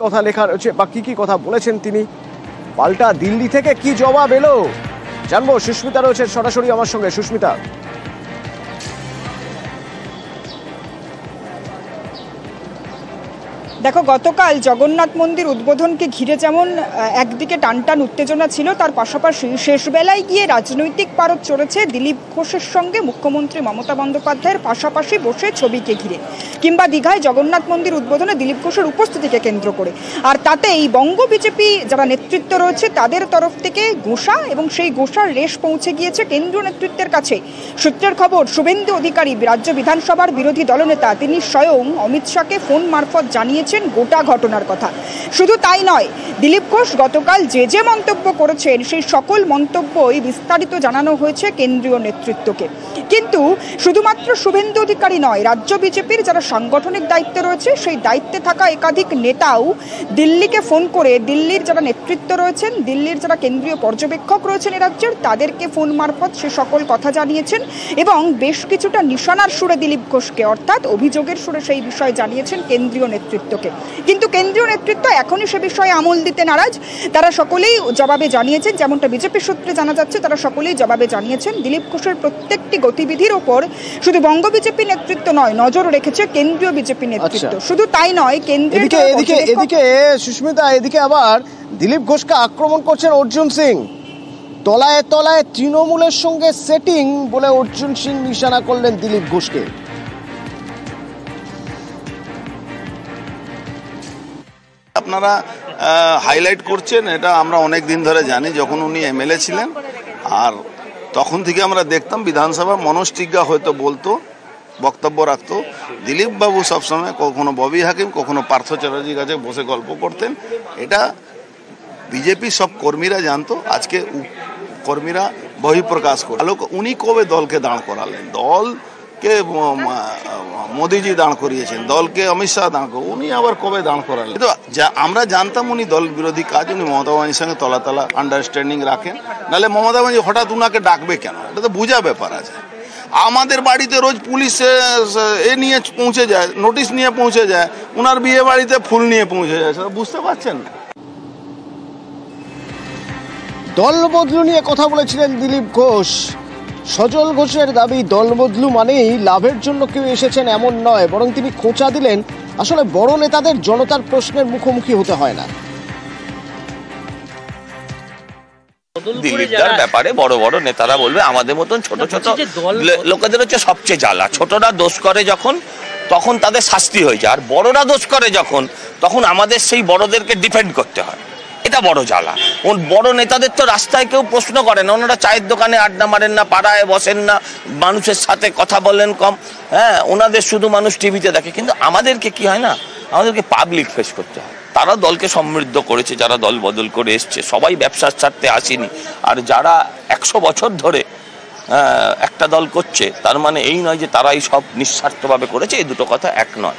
কথা লেখা রয়েছে বা কি কথা বলেছেন তিনি, পাল্টা দিল্লি থেকে কি জবাব এলো জানবো। সুস্মিতা রয়েছে সরাসরি আমার সঙ্গে। সুস্মিতা, দেখো, গতকাল জগন্নাথ মন্দির উদ্বোধনকে ঘিরে যেমন একদিকে টানটান উত্তেজনা ছিল, তার পাশাপাশি শেষ বেলায় গিয়ে রাজনৈতিক পারদ চড়েছে দিলীপ ঘোষের সঙ্গে মুখ্যমন্ত্রী মমতা বন্দ্যোপাধ্যায়ের পাশাপাশি বসে ছবিকে ঘিরে, কিংবা দীঘায় জগন্নাথ মন্দির উদ্বোধনে দিলীপ ঘোষের উপস্থিতিকে কেন্দ্র করে। আর তাতে এই বঙ্গ বিজেপি যারা নেতৃত্ব রয়েছে তাদের তরফ থেকে গোসা, এবং সেই গোসার রেশ পৌঁছে গিয়েছে কেন্দ্রীয় নেতৃত্বের কাছে। সূত্রের খবর, শুভেন্দু অধিকারী রাজ্য বিধানসভার বিরোধী দলনেতা, তিনি স্বয়ং অমিত শাহকে ফোন মারফত জানিয়েছেন গোটা ঘটনার কথা। শুধু তাই নয়, দিলীপ ঘোষ গতকাল যে মন্তব্য করেছেন সেই সকল মন্তব্যই বিস্তারিত জানানো হয়েছে কেন্দ্রীয় নেতৃত্বকে। কিন্তু শুধুমাত্র শুভেন্দু অধিকারী নয়, রাজ্য বিজেপির যারা সাংগঠনিক দায়িত্বে রয়েছে সেই দায়িত্বে থাকা একাধিক নেতাও দিল্লিকে ফোন করে দিল্লির যারা নেতৃত্ব রয়েছেন, দিল্লির যারা কেন্দ্রীয় পর্যবেক্ষক রয়েছেন এই রাজ্যের, তাদেরকে ফোন মারফত সে সকল কথা জানিয়েছেন এবং বেশ কিছুটা নিশানার সুরে দিলীপ ঘোষকে, অর্থাৎ অভিযোগের সুরে সেই বিষয় জানিয়েছেন কেন্দ্রীয় নেতৃত্বকে। কিন্তু কেন্দ্রীয় নেতৃত্ব এখনই সে বিষয়ে আমল দিতে নারাজ। তারা সকলেই জবাবে জানিয়েছেন, যেমনটা বিজেপি সূত্রে জানা যাচ্ছে, তারা সকলেই জবাবে জানিয়েছেন দিলীপ ঘোষের প্রত্যেকটি গতিবিধির ওপর শুধু বঙ্গ বিজেপি নেতৃত্ব নয়, নজর রেখেছে কেন্দ্রীয় বিজেপি নেতৃত্ব। শুধু তাই নয়, এদিকে সুস্মিতা, এদিকে আবার দিলীপ ঘোষকে আক্রমণ করছেন অর্জুন সিং। তলায় তলায় তৃণমূলের সঙ্গে সেটিং বলে অর্জুন সিং নিশানা করলেন দিলীপ ঘোষকে। আপনারা হাইলাইট করছেন, এটা আমরা অনেক দিন ধরে জানি। যখন উনি এমএলএ ছিলেন আর তখন থেকে আমরা দেখতাম বিধানসভা মনস্টিজ্ঞা হয়তো বলতো, বক্তব্য রাখতো। দিলীপ বাবু সবসময় কখনো ববি হাকিম, কখনো পার্থ চ্যাটার্জির কাছে বসে গল্প করতেন। এটা বিজেপি সব কর্মীরা জানতো। আজকে কর্মীরা বহিঃপ্রকাশ করে উনি কবে দলকে দাঁড় করালেন, দলকে মোদিজি দাঁড় করিয়েছেন, দলকে অমিত শাহ দাঁড় করে, উনি আবার কবে দাঁড় করালেন? তো আমরা জানতাম উনি দল বিরোধী কাজ, উনি মমতা ব্যানার্জির সঙ্গে তলা আন্ডারস্ট্যান্ডিং রাখেন, নাহলে মমতা ব্যানার্জি হঠাৎ উনাকে ডাকবে কেন? এটা তো বোঝা ব্যাপার আছে। আমাদের বাড়িতে রোজ পুলিশ নিয়ে পৌঁছে যায়, নোটিশ নিয়ে পৌঁছে যায়, উনার বিয়ে বাড়িতে ফুল নিয়ে পৌঁছে যায়, সেটা বুঝতে পারছেন? দল বদলু নিয়ে কথা বলেছিলেন দিলীপ ঘোষ। সজল ঘোষের দাবি, দল বদলু মানেই লাভের জন্য কেউ এসেছেন এমন নয়, বরং তিনি খোঁচা দিলেন আসলে বড় নেতাদের জনতার প্রশ্নের মুখোমুখি হতে হয় না। দিলীপদার ব্যাপারে বড় বড় নেতারা বলবে, আমাদের মতন ছোট ছোট লোকেদের হচ্ছে সবচেয়ে জ্বালা। ছোটরা দোষ করে যখন, তখন তাদের শাস্তি হয়ে যায়, আর বড়রা দোষ করে যখন, তখন আমাদের সেই বড়দেরকে ডিফেন্ড করতে হয়। এটা বড় জ্বালা। বড় নেতাদের তো রাস্তায় কেউ প্রশ্ন করে না, ওনারা চায়ের দোকানে আড্ডা মারেন না, পাড়ায় বসেন না, মানুষের সাথে কথা বলেন কম। হ্যাঁ, ওনাদের শুধু মানুষ টিভিতে দেখে। কিন্তু আমাদেরকে কি হয় না, আমাদেরকে পাবলিক ফেস করতে হয়। তারা দলকে সমৃদ্ধ করেছে, যারা দল বদল করে এসছে, সবাই ব্যবসার স্বার্থে আসেনি। আর যারা 100 বছর ধরে একটা দল করছে, তার মানে এই নয় যে তারাই সব নিঃস্বার্থভাবে করেছে। এই দুটো কথা এক নয়।